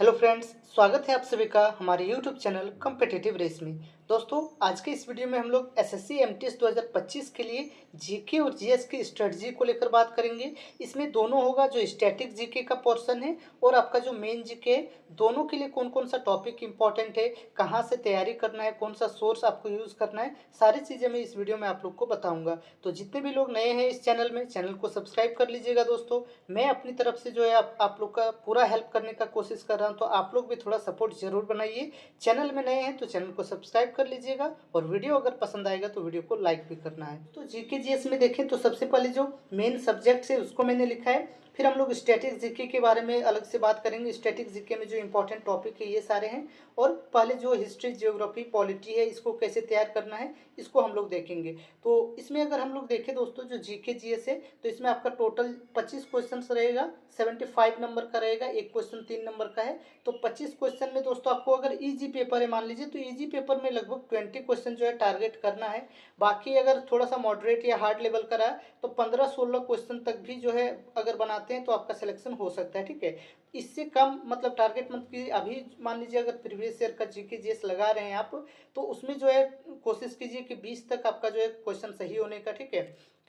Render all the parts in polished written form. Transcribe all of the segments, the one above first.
Hello friends, स्वागत है आप सभी का हमारे यूट्यूब चैनल कॉम्पिटिटिव रेस में। दोस्तों, आज के इस वीडियो में हम लोग एसएससी एमटीएस 2025 के लिए जीके और जीएस की स्ट्रेटजी को लेकर बात करेंगे। इसमें दोनों होगा, जो स्टैटिक जीके का पोर्शन है और आपका जो मेन जीके है। दोनों के लिए कौन कौन सा टॉपिक इंपॉर्टेंट है, कहाँ से तैयारी करना है, कौन सा सोर्स आपको यूज़ करना है, सारी चीज़ें मैं इस वीडियो में आप लोग को बताऊँगा। तो जितने भी लोग नए हैं इस चैनल में, चैनल को सब्सक्राइब कर लीजिएगा। दोस्तों, मैं अपनी तरफ से जो है आप लोग का पूरा हेल्प करने का कोशिश कर रहा हूं, तो आप लोग भी थोड़ा सपोर्ट जरूर बनाइए। चैनल में नए हैं तो चैनल को सब्सक्राइब कर लीजिएगा, और वीडियो अगर पसंद आएगा तो वीडियो को लाइक भी करना है। तो जीके जीएस में देखें तो सबसे पहले जो मेन सब्जेक्ट है उसको मैंने लिखा है। फिर हम लोग स्टैटिक जीके के बारे में अलग से बात करेंगे। स्टैटिक जीके में जो इंपॉर्टेंट टॉपिक है ये सारे हैं, और पहले जो हिस्ट्री, ज्योग्राफी, पॉलिटी है, इसको कैसे तैयार करना है इसको हम लोग देखेंगे। तो इसमें अगर हम लोग देखें दोस्तों, जो जीके जीएस है, तो इसमें आपका टोटल 25 क्वेश्चन रहेगा। 75 नंबर का रहेगा, एक क्वेश्चन 3 नंबर का है। तो 25 क्वेश्चन में दोस्तों आपको अगर इजी पेपर है मान लीजिए, तो इजी पेपर में लगभग 20 क्वेश्चन जो है टारगेट करना है। बाकी अगर थोड़ा सा मॉडरेट या हार्ड लेवल का रहा तो 15-16 क्वेश्चन तक भी जो है अगर बनाते हैं तो आपका सिलेक्शन हो सकता है। ठीक है, इससे कम मतलब टारगेट मत कीजिए। अभी मान लीजिए अगर प्रीवियस ईयर का जीके जीएस लगा रहे हैं आप, तो उसमें जो है कोशिश कीजिए कि 20 तक आपका जो है क्वेश्चन सही होने का। ठीक है,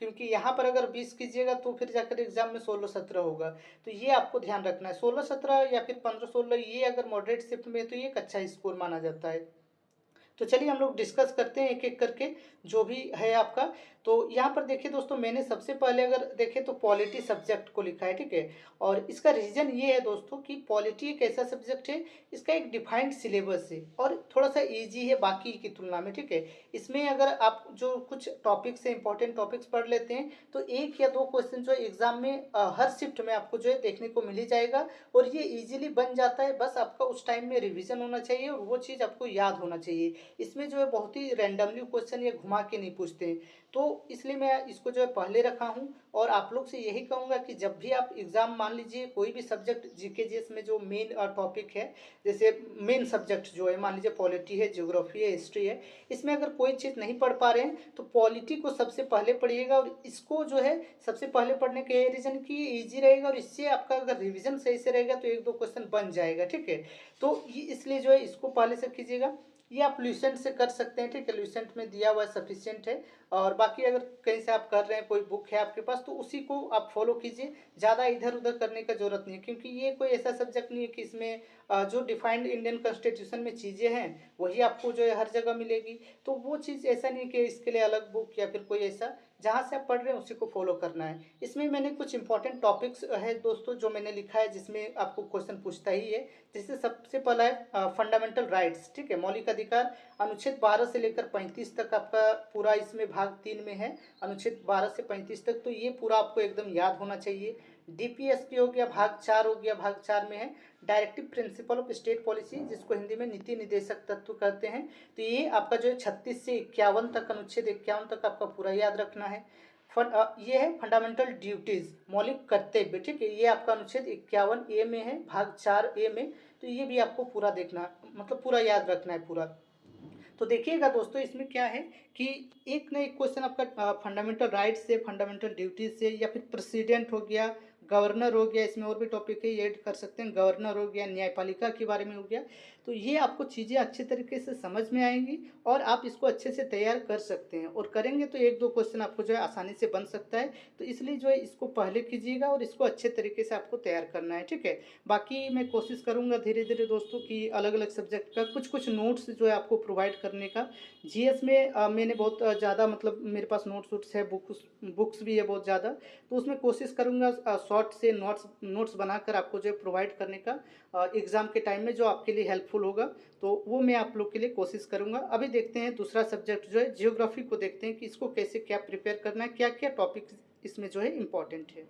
क्योंकि यहाँ पर अगर 20 कीजिएगा तो फिर जाकर एग्जाम में 16-17 होगा। तो ये आपको ध्यान रखना है। 16-17 या फिर 15-16, ये अगर मॉडरेट शिफ्ट में तो ये एक अच्छा स्कोर माना जाता है। तो चलिए हम लोग डिस्कस करते हैं एक एक करके, जो भी है आपका। तो यहाँ पर देखिए दोस्तों, मैंने सबसे पहले अगर देखें तो पॉलिटी सब्जेक्ट को लिखा है। ठीक है, और इसका रीज़न ये है दोस्तों कि पॉलिटी एक ऐसा सब्जेक्ट है, इसका एक डिफाइंड सिलेबस है और थोड़ा सा इजी है बाकी की तुलना में। ठीक है, इसमें अगर आप जो कुछ टॉपिक्स हैं, इंपॉर्टेंट टॉपिक्स पढ़ लेते हैं, तो एक या दो क्वेश्चन जो एग्जाम में हर शिफ्ट में आपको जो है देखने को मिल ही जाएगा, और ये इजीली बन जाता है। बस आपका उस टाइम में रिवीजन होना चाहिए और वो चीज़ आपको याद होना चाहिए। इसमें जो है बहुत ही रैंडमली क्वेश्चन ये घुमा के नहीं पूछते हैं, तो इसलिए मैं इसको जो है पहले रखा हूँ। और आप लोग से यही कहूँगा कि जब भी आप एग्ज़ाम मान लीजिए कोई भी सब्जेक्ट जीके जीएस में जो मेन टॉपिक है, जैसे मेन सब्जेक्ट जो है मान लीजिए पॉलिटी है, ज्योग्राफी है, हिस्ट्री है, इसमें अगर कोई चीज़ नहीं पढ़ पा रहे हैं तो पॉलिटी को सबसे पहले पढ़िएगा। और इसको जो है सबसे पहले पढ़ने का ये रीज़न कि ये ईजी रहेगा, और इससे आपका अगर रिविजन सही से रहेगा तो एक दो क्वेश्चन बन जाएगा। ठीक है, तो ये इसलिए जो है इसको पहले से कीजिएगा। ये आप ल्यूसेंट से कर सकते हैं। ठीक है, ल्यूसेंट में दिया हुआ सफिशियंट है। और बाकी अगर कहीं से आप कर रहे हैं, कोई बुक है आपके पास, तो उसी को आप फॉलो कीजिए। ज़्यादा इधर उधर करने का जरूरत नहीं है, क्योंकि ये कोई ऐसा सब्जेक्ट नहीं है कि इसमें जो डिफाइंड इंडियन कॉन्स्टिट्यूशन में चीज़ें हैं वही आपको जो है हर जगह मिलेगी। तो वो चीज़ ऐसा नहीं कि इसके लिए अलग बुक या फिर कोई ऐसा, जहाँ से आप पढ़ रहे हैं उसी को फॉलो करना है। इसमें मैंने कुछ इंपॉर्टेंट टॉपिक्स है दोस्तों जो मैंने लिखा है, जिसमें आपको क्वेश्चन पूछता ही है। जैसे सबसे पहला है फंडामेंटल राइट्स। ठीक है, मौलिक अधिकार, अनुच्छेद 12 से लेकर 35 तक आपका पूरा इसमें भाग 3 में है। अनुच्छेद 12 से 35 तक, तो ये पूरा आपको एकदम याद होना चाहिए। डीपीएसपी हो गया, भाग 4 हो गया, भाग 4 में है directive principle of state policy, जिसको हिंदी में नीति निर्देशक तत्व कहते हैं। तो ये आपका जो है 36 से 51 तक, अनुच्छेद 51 तक आपका पूरा याद रखना है। ये है फंडामेंटल ड्यूटीज, मौलिक कर्तव्य। ठीक है, ये आपका अनुच्छेद 51 ए में है, भाग 4 ए में। तो ये भी आपको पूरा देखना, मतलब पूरा याद रखना है पूरा। तो देखिएगा दोस्तों, इसमें क्या है कि एक ना एक क्वेश्चन आपका फंडामेंटल राइट्स से, फंडामेंटल ड्यूटीज से, या फिर प्रेसिडेंट हो गया, गवर्नर हो गया, इसमें और भी टॉपिक है ये ऐड कर सकते हैं, गवर्नर हो गया, न्यायपालिका के बारे में हो गया। तो ये आपको चीज़ें अच्छे तरीके से समझ में आएंगी और आप इसको अच्छे से तैयार कर सकते हैं, और करेंगे तो एक दो क्वेश्चन आपको जो है आसानी से बन सकता है। तो इसलिए जो है इसको पहले कीजिएगा और इसको अच्छे तरीके से आपको तैयार करना है। ठीक है, बाकी मैं कोशिश करूँगा धीरे धीरे दोस्तों कि अलग अलग सब्जेक्ट का कुछ कुछ नोट्स जो है आपको प्रोवाइड करने का। जीएस में मैंने बहुत ज़्यादा, मतलब मेरे पास नोट्स वोट्स है, बुक्स भी है बहुत ज़्यादा। तो उसमें कोशिश करूँगा शॉर्ट से नोट्स बनाकर आपको जो है प्रोवाइड करने का एग्ज़ाम के टाइम में, जो आपके लिए हेल्पफुल होगा। तो वो मैं आप लोग के लिए कोशिश करूँगा। अभी देखते हैं दूसरा सब्जेक्ट जो है जियोग्राफी को, देखते हैं कि इसको कैसे क्या प्रिपेयर करना है, क्या क्या टॉपिक इसमें जो है इम्पॉर्टेंट है।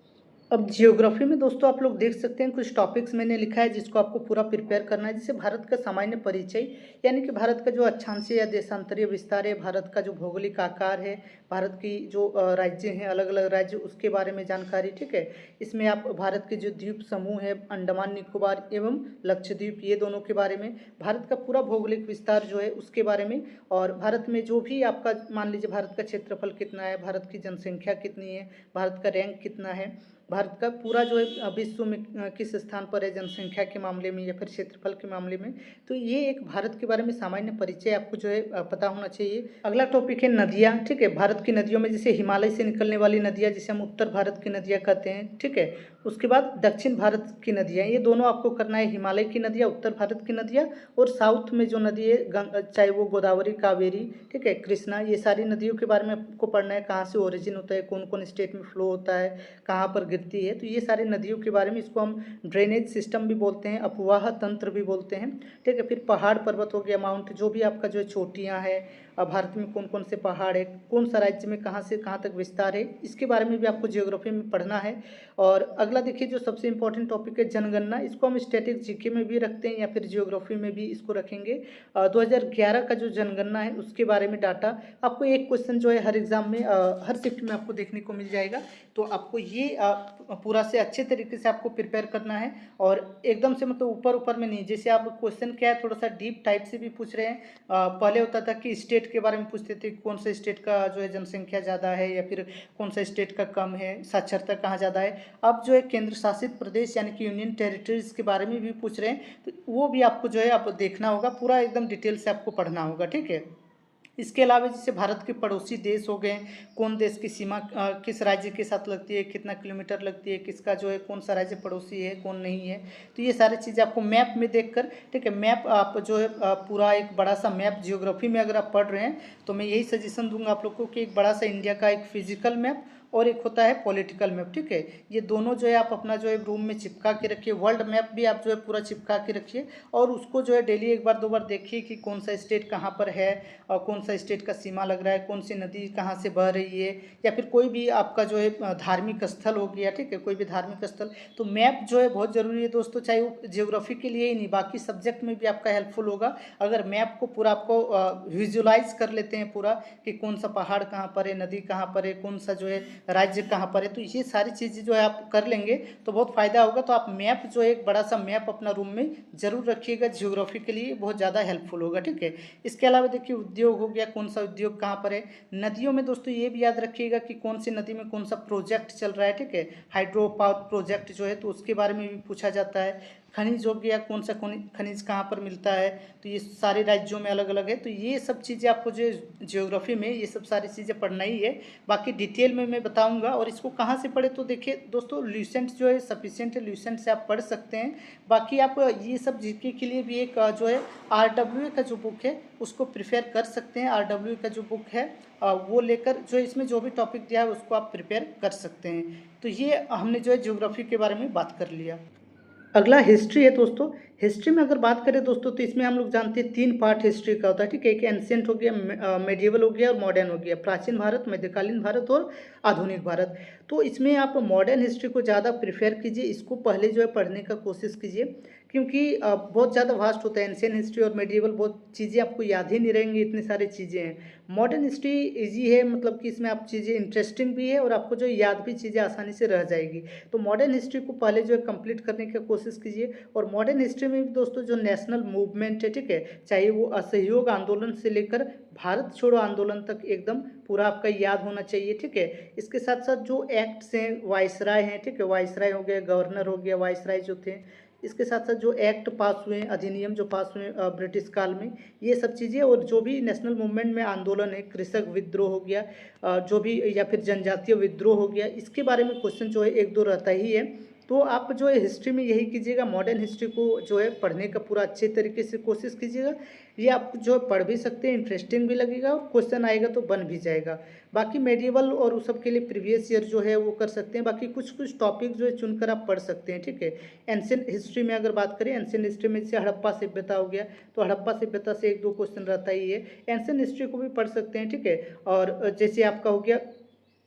अब जियोग्राफी में दोस्तों आप लोग देख सकते हैं कुछ टॉपिक्स मैंने लिखा है जिसको आपको पूरा प्रिपेयर करना है। जैसे भारत का सामान्य परिचय, यानी कि भारत का जो अक्षांशीय या देशांतरीय विस्तार है, भारत का जो भौगोलिक आकार है, भारत की जो राज्य हैं, अलग अलग राज्य, उसके बारे में जानकारी। ठीक है, इसमें आप भारत के जो द्वीप समूह है, अंडमान निकोबार एवं लक्षद्वीप, ये दोनों के बारे में, भारत का पूरा भौगोलिक विस्तार जो है उसके बारे में, और भारत में जो भी आपका मान लीजिए भारत का क्षेत्रफल कितना है, भारत की जनसंख्या कितनी है, भारत का रैंक कितना है, भारत का पूरा जो है विश्व में किस स्थान पर है जनसंख्या के मामले में या फिर क्षेत्रफल के मामले में। तो ये एक भारत के बारे में सामान्य परिचय आपको जो है पता होना चाहिए। अगला टॉपिक है नदियाँ, ठीक है। भारत की नदियों में जैसे हिमालय से निकलने वाली नदियाँ, जिसे हम उत्तर भारत की नदियाँ कहते हैं, ठीक है। उसके बाद दक्षिण भारत की नदियाँ, ये दोनों आपको करना है, हिमालय की नदियाँ, उत्तर भारत की नदियाँ, और साउथ में जो नदी है चाहे वो गोदावरी, कावेरी, ठीक है, कृष्णा, ये सारी नदियों के बारे में आपको पढ़ना है। कहाँ से ओरिजिन होता है, कौन कौन स्टेट में फ्लो होता है, कहाँ पर गिरती है, तो ये सारी नदियों के बारे में, इसको हम ड्रेनेज सिस्टम भी बोलते हैं, अपवाह तंत्र भी बोलते हैं, ठीक है। फिर पहाड़ पर्वत हो गया, माउंट, जो भी आपका जो है चोटियाँ हैं, भारत में कौन कौन से पहाड़ है, कौन सा राज्य में कहाँ से कहाँ तक विस्तार है, इसके बारे में भी आपको जियोग्राफी में पढ़ना है। और अगला देखिए जो सबसे इंपॉर्टेंट टॉपिक है जनगणना, इसको हम स्टैटिक जीके में भी रखते हैं या फिर जियोग्राफी में भी इसको रखेंगे। 2011 का जो जनगणना है उसके बारे में डाटा, आपको एक क्वेश्चन जो है हर एग्जाम में हर शिफ्ट में आपको देखने को मिल जाएगा। तो आपको ये पूरा से अच्छे तरीके से आपको प्रिपेयर करना है, और एकदम से मतलब ऊपर ऊपर में नहीं। जैसे आप क्वेश्चन क्या है थोड़ा सा डीप टाइप से भी पूछ रहे हैं। पहले होता था कि स्टेट के बारे में पूछते थे, कौन सा स्टेट का जो है जनसंख्या ज़्यादा है या फिर कौन सा स्टेट का कम है, साक्षरता कहाँ ज़्यादा है। अब जो है केंद्र शासित प्रदेश यानी कि यूनियन टेरिटरीज के बारे में भी पूछ रहे हैं, तो वो भी आपको जो है आप देखना होगा, पूरा एकदम डिटेल से आपको पढ़ना होगा, ठीक है। इसके अलावा जैसे भारत के पड़ोसी देश हो गए, कौन देश की सीमा किस राज्य के साथ लगती है, कितना किलोमीटर लगती है, किसका जो है कौन सा राज्य पड़ोसी है, कौन नहीं है, तो ये सारी चीज़ें आपको मैप में देखकर, ठीक है। मैप आप जो है पूरा एक बड़ा सा मैप जियोग्राफी में अगर आप पढ़ रहे हैं तो मैं यही सजेशन दूंगा आप लोग को कि एक बड़ा सा इंडिया का एक फिजिकल मैप और एक होता है पॉलिटिकल मैप, ठीक है। ये दोनों जो है आप अपना जो है रूम में चिपका के रखिए। वर्ल्ड मैप भी आप जो है पूरा चिपका के रखिए, और उसको जो है डेली एक बार दो बार देखिए कि कौन सा स्टेट कहाँ पर है, और कौन सा स्टेट का सीमा लग रहा है, कौन सी नदी कहाँ से बह रही है, या फिर कोई भी आपका जो है धार्मिक स्थल हो गया, ठीक है, कोई भी धार्मिक स्थल। तो मैप जो है बहुत ज़रूरी है दोस्तों, चाहे वो जियोग्राफी के लिए ही नहीं, बाकी सब्जेक्ट में भी आपका हेल्पफुल होगा अगर मैप को पूरा आपको विजुलाइज कर लेते हैं पूरा, कि कौन सा पहाड़ कहाँ पर है, नदी कहाँ पर है, कौन सा जो है राज्य कहाँ पर है। तो ये सारी चीज़ें जो है आप कर लेंगे तो बहुत फ़ायदा होगा। तो आप मैप जो है एक बड़ा सा मैप अपना रूम में ज़रूर रखिएगा, जियोग्राफी के लिए बहुत ज़्यादा हेल्पफुल होगा, ठीक है। इसके अलावा देखिए उद्योग हो गया, कौन सा उद्योग कहाँ पर है। नदियों में दोस्तों ये भी याद रखिएगा कि कौन सी नदी में कौन सा प्रोजेक्ट चल रहा है, ठीक है। हाइड्रो पावर प्रोजेक्ट जो है तो उसके बारे में भी पूछा जाता है। खनिज हो गया, कौन सा खनिज कहाँ पर मिलता है, तो ये सारे राज्यों में अलग अलग है। तो ये सब चीज़ें आपको जो जियोग्राफी में ये सब सारी चीज़ें पढ़ना ही है। बाकी डिटेल में मैं बताऊंगा। और इसको कहाँ से पढ़े, तो देखिए दोस्तों ल्यूसेंट जो है सफिशिएंट है, ल्यूसेंट से आप पढ़ सकते हैं। बाकी आप ये सब जीके के लिए भी एक जो है RWA का जो बुक है उसको प्रिपेयर कर सकते हैं। RWA का जो बुक है वो लेकर जो इसमें जो भी टॉपिक दिया है उसको आप प्रिपेयर कर सकते हैं। तो ये हमने जो है ज्योग्राफी के बारे में बात कर लिया। अगला हिस्ट्री है दोस्तों। हिस्ट्री में अगर बात करें दोस्तों तो इसमें हम लोग जानते हैं 3 पार्ट हिस्ट्री का होता है, ठीक है। एक एंशिएंट हो गया, मेडिएवल हो गया और मॉडर्न हो गया, प्राचीन भारत, मध्यकालीन भारत और आधुनिक भारत। तो इसमें आप मॉडर्न हिस्ट्री को ज़्यादा प्रिफेयर कीजिए, इसको पहले जो है पढ़ने का कोशिश कीजिए, क्योंकि बहुत ज़्यादा वास्ट होता है। एंशिएंट हिस्ट्री और मेडिएवल बहुत चीज़ें आपको याद ही नहीं रहेंगी, इतनी सारी चीज़ें हैं। मॉडर्न हिस्ट्री इजी है, मतलब कि इसमें आप चीज़ें इंटरेस्टिंग भी है और आपको जो याद भी चीज़ें आसानी से रह जाएगी। तो मॉडर्न हिस्ट्री को पहले जो है कंप्लीट करने की कोशिश कीजिए। और मॉडर्न हिस्ट्री में भी दोस्तों जो नेशनल मूवमेंट है, ठीक है, चाहे वो असहयोग आंदोलन से लेकर भारत छोड़ो आंदोलन तक एकदम पूरा आपका याद होना चाहिए, ठीक है। इसके साथ साथ जो एक्ट्स हैं, वाइसराय हैं, ठीक है, वाइसराय हो गया, गवर्नर हो गया, वाइसराय जो थे, इसके साथ साथ जो एक्ट पास हुए, अधिनियम जो पास हुए ब्रिटिश काल में, ये सब चीज़ें, और जो भी नेशनल मूवमेंट में आंदोलन है, कृषक विद्रोह हो गया, जो भी, या फिर जनजातीय विद्रोह हो गया, इसके बारे में क्वेश्चन जो है एक दो रहता ही है। तो आप जो है हिस्ट्री में यही कीजिएगा, मॉडर्न हिस्ट्री को जो है पढ़ने का पूरा अच्छे तरीके से कोशिश कीजिएगा। ये आप जो है पढ़ भी सकते हैं, इंटरेस्टिंग भी लगेगा, और क्वेश्चन आएगा तो बन भी जाएगा। बाकी मेडिएवल और उस सब के लिए प्रीवियस ईयर जो है वो कर सकते हैं। बाकी कुछ कुछ टॉपिक जो है चुनकर आप पढ़ सकते हैं, ठीक है। एंशिएंट हिस्ट्री में अगर बात करें, एंशिएंट हिस्ट्री में जैसे हड़प्पा सभ्यता हो गया, तो हड़प्पा सभ्यता से एक दो क्वेश्चन रहता ही है। एंशिएंट हिस्ट्री को भी पढ़ सकते हैं, ठीक है। और जैसे आपका हो गया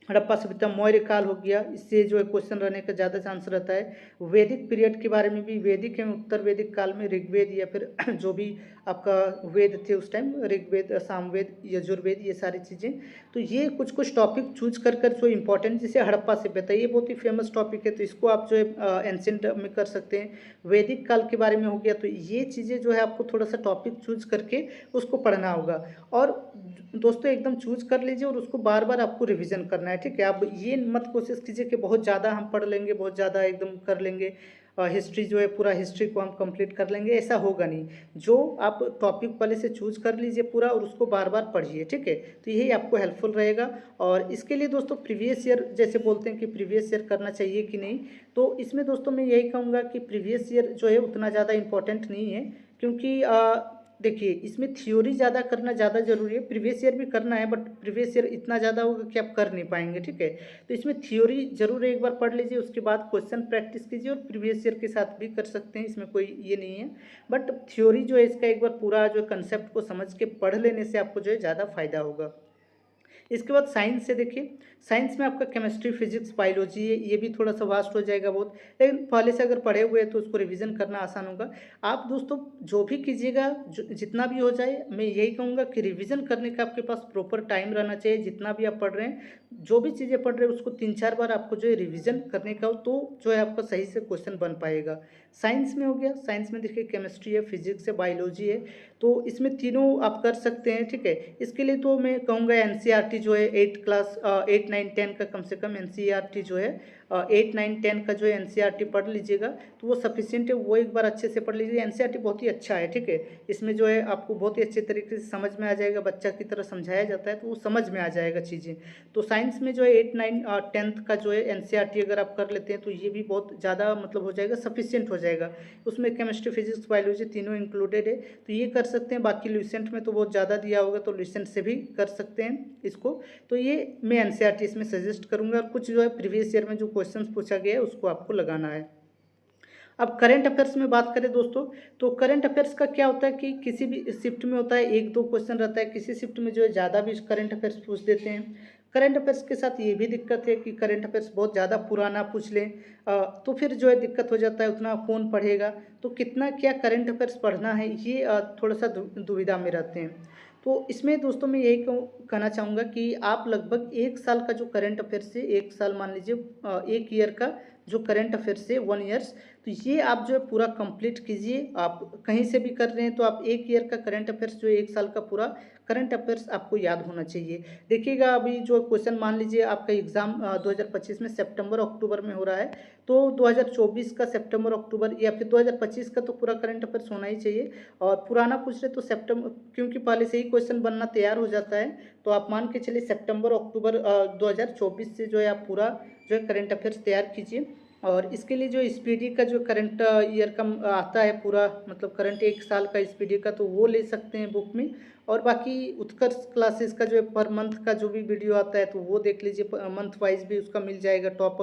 हड़प्पा सभ्यता, मौर्य काल हो गया, इससे जो है क्वेश्चन रहने का ज़्यादा चांस रहता है। वैदिक पीरियड के बारे में भी, वैदिक एवं उत्तर वैदिक काल में ऋग्वेद या फिर जो भी आपका वेद थे उस टाइम, ऋग्वेद, सामवेद, यजुर्वेद, ये सारी चीज़ें। तो ये कुछ कुछ टॉपिक चूज कर कर जो इंपॉर्टेंट, जैसे हड़प्पा सभ्यता, ये बहुत ही फेमस टॉपिक है, तो इसको आप जो है एंशिएंट में कर सकते हैं। वैदिक काल के बारे में हो गया, तो ये चीज़ें जो है आपको थोड़ा सा टॉपिक चूज करके उसको पढ़ना होगा। और दोस्तों एकदम चूज कर लीजिए और उसको बार बार आपको रिवीजन करना है, है, ठीक है। अब ये मत कोशिश कीजिए कि बहुत ज़्यादा हम पढ़ लेंगे, बहुत ज़्यादा एकदम कर लेंगे, हिस्ट्री जो है पूरा हिस्ट्री को हम कंप्लीट कर लेंगे, ऐसा होगा नहीं। जो आप टॉपिक पहले से चूज कर लीजिए पूरा और उसको बार बार पढ़िए, ठीक है। तो यही आपको हेल्पफुल रहेगा। और इसके लिए दोस्तों प्रीवियस ईयर जैसे बोलते हैं कि प्रीवियस ईयर करना चाहिए कि नहीं, तो इसमें दोस्तों मैं यही कहूँगा कि प्रीवियस ईयर जो है उतना ज़्यादा इंपॉर्टेंट नहीं है, क्योंकि देखिए इसमें थ्योरी ज़्यादा करना ज़्यादा ज़रूरी है। प्रीवियस ईयर भी करना है, बट प्रीवियस ईयर इतना ज़्यादा होगा कि आप कर नहीं पाएंगे, ठीक है। तो इसमें थ्योरी जरूर एक बार पढ़ लीजिए, उसके बाद क्वेश्चन प्रैक्टिस कीजिए, और प्रीवियस ईयर के साथ भी कर सकते हैं, इसमें कोई ये नहीं है। बट थ्योरी जो है इसका एक बार पूरा जो कंसेप्ट को समझ के पढ़ लेने से आपको जो है ज़्यादा फायदा होगा। इसके बाद साइंस से देखिए, साइंस में आपका केमिस्ट्री, फिजिक्स, बायोलॉजी है, ये भी थोड़ा सा वास्ट हो जाएगा बहुत, लेकिन पहले से अगर पढ़े हुए हैं तो उसको रिवीजन करना आसान होगा। आप दोस्तों जो भी कीजिएगा, जितना भी हो जाए, मैं यही कहूँगा कि रिवीजन करने का आपके पास प्रॉपर टाइम रहना चाहिए। जितना भी आप पढ़ रहे हैं, जो भी चीज़ें पढ़ रहे हैं, उसको 3-4 बार आपको जो है रिवीजन करने का हो, तो जो है आपका सही से क्वेश्चन बन पाएगा। साइंस में हो गया, साइंस में देखिए केमिस्ट्री है, फिजिक्स है, बायोलॉजी है, तो इसमें तीनों आप कर सकते हैं, ठीक है। इसके लिए तो मैं कहूँगा एनसीईआरटी जो है 8 क्लास 8, 9, 10 का कम से कम एनसीईआरटी जो है 8, 9, 10 का जो है एनसीईआरटी पढ़ लीजिएगा, तो वो सफिशिएंट है। वो एक बार अच्छे से पढ़ लीजिए, एनसीईआरटी बहुत ही अच्छा है, ठीक है। इसमें जो है आपको बहुत ही अच्छे तरीके से समझ में आ जाएगा, बच्चा की तरह समझाया जाता है, तो वो समझ में आ जाएगा चीज़ें। तो साइंस में जो है 8, 9, 10th का जो है एनसीईआरटी अगर आप कर लेते हैं तो ये भी बहुत ज़्यादा मतलब हो जाएगा, सफिशिएंट हो जाएगा। उसमें केमिस्ट्री, फिजिक्स, बायोलॉजी तीनों इंक्लूडेड है, तो ये कर सकते हैं। बाकी लुसेंट में तो बहुत ज़्यादा दिया होगा, तो लुसेंट से भी कर सकते हैं इसको। तो ये मैं एनसीईआरटी इसमें सजेस्ट करूँगा। और कुछ जो है प्रीवियस ईयर में जो क्वेश्चंस पूछा गया है उसको आपको लगाना है। अब करंट अफेयर्स में बात करें दोस्तों, तो करंट अफेयर्स का क्या होता है कि किसी भी शिफ्ट में होता है 1-2 क्वेश्चन रहता है, किसी शिफ्ट में जो है ज़्यादा भी करंट अफेयर्स पूछ देते हैं। करंट अफेयर्स के साथ ये भी दिक्कत है कि करंट अफेयर्स बहुत ज़्यादा पुराना पूछ लें, तो फिर जो है दिक्कत हो जाता है, उतना कौन पढ़ेगा। तो कितना क्या करंट अफेयर्स पढ़ना है, ये थोड़ा सा दुविधा में रहते हैं। तो इसमें दोस्तों मैं यही कहना चाहूँगा कि आप लगभग 1 साल का जो करंट अफेयर्स है, 1 साल मान लीजिए, 1 ईयर का जो करंट अफेयर्स है 1 ईयर्स, तो ये आप जो है पूरा कंप्लीट कीजिए। आप कहीं से भी कर रहे हैं तो आप 1 ईयर का करंट अफेयर्स जो है 1 साल का पूरा करंट अफेयर्स आपको याद होना चाहिए। देखिएगा अभी जो क्वेश्चन मान लीजिए आपका एग्जाम 2025 में सितंबर अक्टूबर में हो रहा है, तो 2024 का सितंबर अक्टूबर या फिर 2025 का तो पूरा करंट अफेयर्स होना ही चाहिए। और पुराना पूछ रहे तो सितंबर, क्योंकि पहले से ही क्वेश्चन बनना तैयार हो जाता है, तो आप मान के चलिए सितंबर अक्टूबर 2024 से जो है आप पूरा जो है करंट अफेयर्स तैयार कीजिए। और इसके लिए जो स्पीडी का जो करंट ईयर का आता है पूरा, मतलब करंट 1 साल का स्पीडी का, तो वो ले सकते हैं बुक में। और बाकी उत्कर्ष क्लासेस का जो है पर मंथ का जो भी वीडियो आता है तो वो देख लीजिए, मंथ वाइज भी उसका मिल जाएगा, टॉप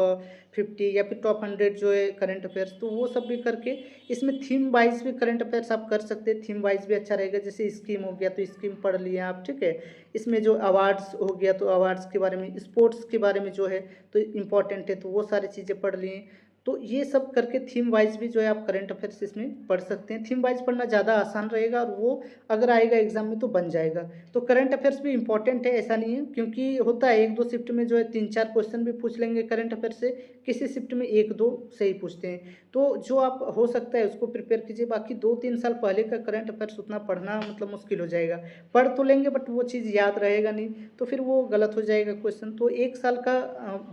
50 या फिर टॉप 100 जो है करंट अफेयर्स, तो वो सब भी करके। इसमें थीम वाइज भी करंट अफेयर्स आप कर सकते हैं, थीम वाइज भी अच्छा रहेगा। जैसे स्कीम हो गया तो स्कीम पढ़ लिए आप, ठीक है। इसमें जो अवार्ड्स हो गया तो अवार्ड्स के बारे में, स्पोर्ट्स के बारे में जो है तो इम्पॉर्टेंट है, तो वो सारी चीज़ें पढ़ लिए। तो ये सब करके थीम वाइज भी जो है आप करंट अफेयर्स इसमें पढ़ सकते हैं। थीम वाइज पढ़ना ज़्यादा आसान रहेगा, और वो अगर आएगा एग्जाम में तो बन जाएगा। तो करंट अफेयर्स भी इंपॉर्टेंट है, ऐसा नहीं है, क्योंकि होता है 1-2 शिफ्ट में जो है 3-4 क्वेश्चन भी पूछ लेंगे करंट अफेयर्स से, किसी शिफ्ट में 1-2 से ही पूछते हैं। तो जो आप हो सकता है उसको प्रिपेयर कीजिए। बाकी 2-3 साल पहले का करंट अफेयर्स उतना पढ़ना मतलब मुश्किल हो जाएगा। पढ़ तो लेंगे बट वो चीज़ याद रहेगा नहीं, तो फिर वो गलत हो जाएगा क्वेश्चन। तो 1 साल का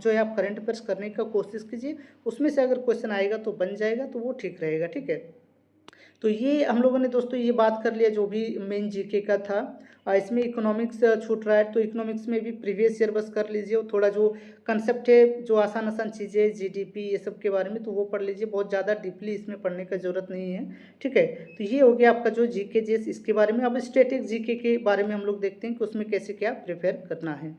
जो है आप करंट अफेयर्स करने का कोशिश कीजिए, उसमें से अगर क्वेश्चन आएगा तो बन जाएगा, तो वो ठीक रहेगा, ठीक है। तो ये हम लोगों ने दोस्तों ये बात कर लिया जो भी मेन जीके का था। इसमें इकोनॉमिक्स छूट रहा है, तो इकोनॉमिक्स में भी प्रीवियस ईयर बस कर लीजिए, और थोड़ा जो कंसेप्ट है, जो आसान आसान चीज़ें, जीडीपी ये सब के बारे में, तो वो पढ़ लीजिए। बहुत ज़्यादा डीपली इसमें पढ़ने का ज़रूरत नहीं है, ठीक है। तो ये हो गया आपका जो जीके जेस इसके बारे में। अब स्टैटिक जीके के बारे में हम लोग देखते हैं कि उसमें कैसे क्या प्रिपेयर करना है।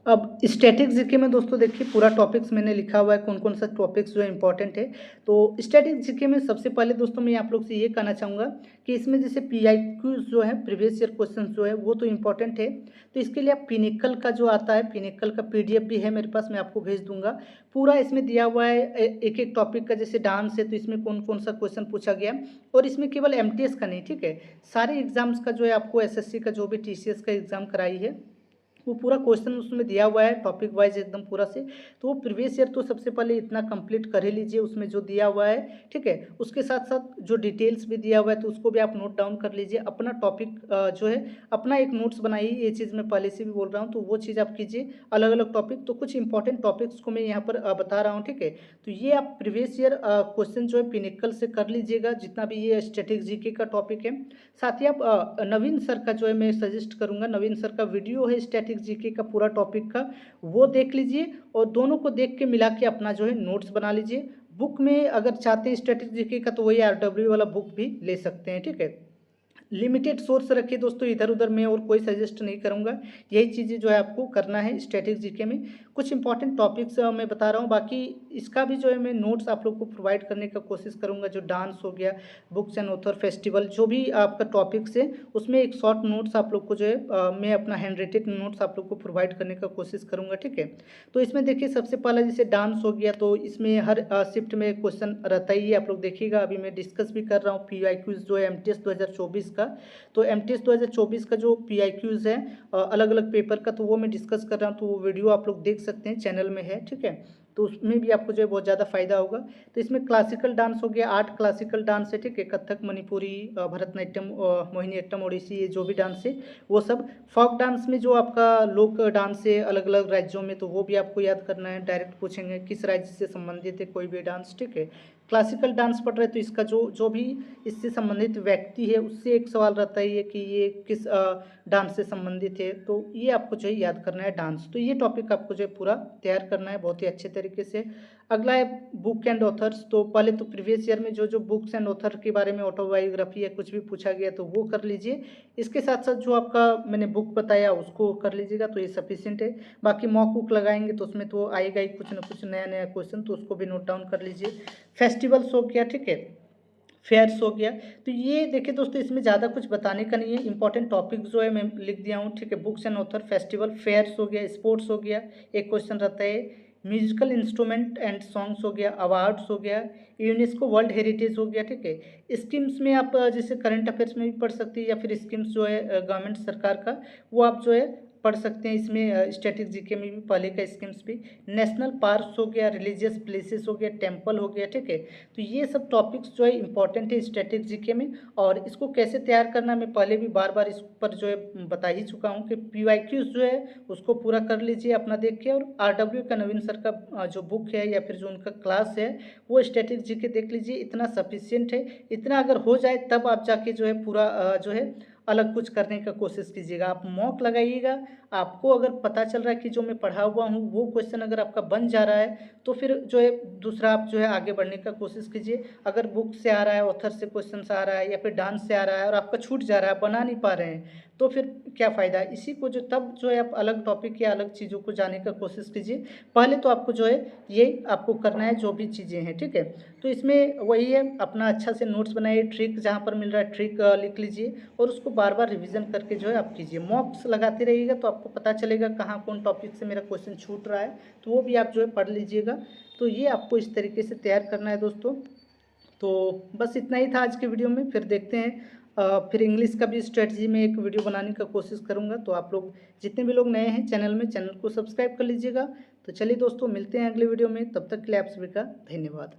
अब स्टैटिक जीके में दोस्तों देखिए पूरा टॉपिक्स मैंने लिखा हुआ है, कौन कौन सा टॉपिक्स जो है इंपॉर्टेंट है। तो स्टैटिक जीके में सबसे पहले दोस्तों मैं आप लोग से ये कहना चाहूँगा कि इसमें जैसे पीआईक्यूज जो है, प्रीवियस ईयर क्वेश्चन जो है वो तो इंपॉर्टेंट है। तो इसके लिए आप पिनिकल का जो आता है, पिनिकल का पीडीएफ भी है मेरे पास, मैं आपको भेज दूंगा। पूरा इसमें दिया हुआ है एक एक टॉपिक का। जैसे डांस है तो इसमें कौन कौन सा क्वेश्चन पूछा गया, और इसमें केवल एमटीएस का नहीं, ठीक है, सारे एग्जाम्स का जो है आपको, एसएससी का जो भी टीसीएस का एग्जाम कराई है वो पूरा क्वेश्चन उसमें दिया हुआ है टॉपिक वाइज एकदम पूरा से। तो वो प्रीवियस ईयर तो सबसे पहले इतना कंप्लीट कर ही लीजिए उसमें जो दिया हुआ है, ठीक है। उसके साथ साथ जो डिटेल्स भी दिया हुआ है तो उसको भी आप नोट डाउन कर लीजिए। अपना टॉपिक जो है अपना एक नोट्स बनाइए, ये चीज़ मैं पहले से भी बोल रहा हूँ, तो वो चीज़ आप कीजिए। अलग अलग टॉपिक, तो कुछ इंपॉर्टेंट टॉपिक्स को मैं यहाँ पर बता रहा हूँ, ठीक है। तो ये आप प्रीवियस ईयर क्वेश्चन जो है पिनिकल से कर लीजिएगा, जितना भी ये स्टैटिक जीके का टॉपिक है। साथ ही आप नवीन सर का जो है मैं सजेस्ट करूँगा, नवीन सर का वीडियो है स्टैटिक जीके का पूरा टॉपिक का, वो देख लीजिए और दोनों को देख के मिला के अपना जो है नोट्स बना लीजिए। बुक में अगर चाहते हैं स्टैटिक जीके का तो वही RW वाला बुक भी ले सकते हैं, ठीक है। लिमिटेड सोर्स रखिए दोस्तों, इधर उधर मैं और कोई सजेस्ट नहीं करूंगा। यही चीज़ें जो है आपको करना है स्टैटिक जीके में। कुछ इंपॉर्टेंट टॉपिक्स मैं बता रहा हूँ, बाकी इसका भी जो है मैं नोट्स आप लोग को प्रोवाइड करने का कोशिश करूँगा। जो डांस हो गया, बुक्स एंड ऑथर फेस्टिवल, जो भी आपका टॉपिक्स है उसमें एक शॉर्ट नोट्स आप लोग को जो है मैं अपना हैंड रेटेड नोट्स आप लोग को प्रोवाइड करने का कोशिश करूँगा, ठीक है। तो इसमें देखिए सबसे पहला जैसे डांस हो गया, तो इसमें हर शिफ्ट में क्वेश्चन रहता ही है, आप लोग देखिएगा। अभी मैं डिस्कस भी कर रहा हूँ PYQs जो है MTS 2024 का। तो MTS 2024 का जो PIQs है अलग अलग पेपर का, तो वो मैं डिस्कस कर रहा हूँ, तो वो वीडियो आप लोग देख सकते हैं, चैनल में है, ठीक है। तो उसमें भी आपको जो है बहुत ज़्यादा फायदा होगा। तो इसमें क्लासिकल डांस हो गया, 8 क्लासिकल डांस है, ठीक है। कथक, मणिपुरी, भरतनाट्यम, मोहिनीअट्टम, ओडिसी, ये जो भी डांस है वो सब। फोक डांस में जो आपका लोक डांस है अलग अलग राज्यों में, तो वो भी आपको याद करना है। डायरेक्ट पूछेंगे किस राज्य से संबंधित है कोई भी डांस, ठीक है। क्लासिकल डांस पढ़ रहे तो इसका जो जो भी इससे संबंधित व्यक्ति है उससे एक सवाल रहता है कि ये किस डांस से संबंधित है, तो ये आपको जो है याद करना है डांस। तो ये टॉपिक आपको जो है पूरा तैयार करना है बहुत ही अच्छे तरीके से। अगला है बुक एंड ऑथर्स। तो पहले तो प्रीवियस ईयर में जो जो बुक्स एंड ऑथर के बारे में ऑटोबायोग्राफी या कुछ भी पूछा गया तो वो कर लीजिए। इसके साथ साथ जो आपका मैंने बुक बताया उसको कर लीजिएगा, तो ये सफिशियंट है। बाकी मॉक बुक लगाएंगे तो उसमें तो आएगा ही कुछ ना कुछ नया नया क्वेश्चन, तो उसको भी नोट डाउन कर लीजिए। फेस्टिवल्स हो गया, ठीक है, फेयर्स हो गया। तो ये देखिए दोस्तों इसमें ज़्यादा कुछ बताने का नहीं है, इंपॉर्टेंट टॉपिक जो है मैं लिख दिया हूँ, ठीक है। Books and author, festival, fairs हो गया, स्पोर्ट्स हो गया, एक क्वेश्चन रहता है। म्यूजिकल इंस्ट्रूमेंट एंड सॉन्ग्स हो गया, अवार्ड्स हो गया, यूनेस्को वर्ल्ड हेरिटेज हो गया, ठीक है। स्कीम्स में आप जैसे करंट अफेयर्स में भी पढ़ सकते हैं, या फिर स्कीम्स जो है गवर्नमेंट सरकार का वो आप जो है पढ़ सकते हैं। इसमें स्टैटिक जीके में भी पहले का स्कीम्स भी। नेशनल पार्क्स हो गया, रिलीजियस प्लेसेस हो गया, टेम्पल हो गया, ठीक है। तो ये सब टॉपिक्स जो है इंपॉर्टेंट है स्टैटिक जीके में। और इसको कैसे तैयार करना मैं पहले भी बार बार इस पर जो है बता ही चुका हूँ कि PYQs जो है उसको पूरा कर लीजिए अपना देख के। और RW का नवीन सर का जो बुक है या फिर जो उनका क्लास है वो स्टैटिक जीके देख लीजिए, इतना सफिशियंट है। इतना अगर हो जाए तब आप जाके जो है पूरा जो है अलग कुछ करने का कोशिश कीजिएगा। आप मॉक लगाइएगा, आपको अगर पता चल रहा है कि जो मैं पढ़ा हुआ हूँ वो क्वेश्चन अगर आपका बन जा रहा है तो फिर जो है दूसरा आप जो है आगे बढ़ने का कोशिश कीजिए। अगर बुक से आ रहा है, ऑथर से क्वेश्चन आ रहा है या फिर डांस से आ रहा है और आपका छूट जा रहा है, बना नहीं पा रहे हैं, तो फिर क्या फ़ायदा इसी को जो तब जो है आप अलग टॉपिक या अलग चीज़ों को जाने का कोशिश कीजिए। पहले तो आपको जो है ये आपको करना है जो भी चीज़ें हैं, ठीक है। तो इसमें वही है, अपना अच्छा से नोट्स बनाइए, ट्रिक जहाँ पर मिल रहा है ट्रिक लिख लीजिए और उसको बार बार रिवीजन करके जो है आप कीजिए। मॉक्स लगाते रहिएगा तो आपको पता चलेगा कहाँ कौन टॉपिक से मेरा क्वेश्चन छूट रहा है, तो वो भी आप जो है पढ़ लीजिएगा। तो ये आपको इस तरीके से तैयार करना है दोस्तों। तो बस इतना ही था आज के वीडियो में, फिर देखते हैं फिर इंग्लिश का भी स्ट्रेटजी में एक वीडियो बनाने का कोशिश करूँगा। तो आप लोग जितने भी लोग नए हैं चैनल में, चैनल को सब्सक्राइब कर लीजिएगा। तो चलिए दोस्तों मिलते हैं अगले वीडियो में, तब तक के लिए आप सभी का धन्यवाद।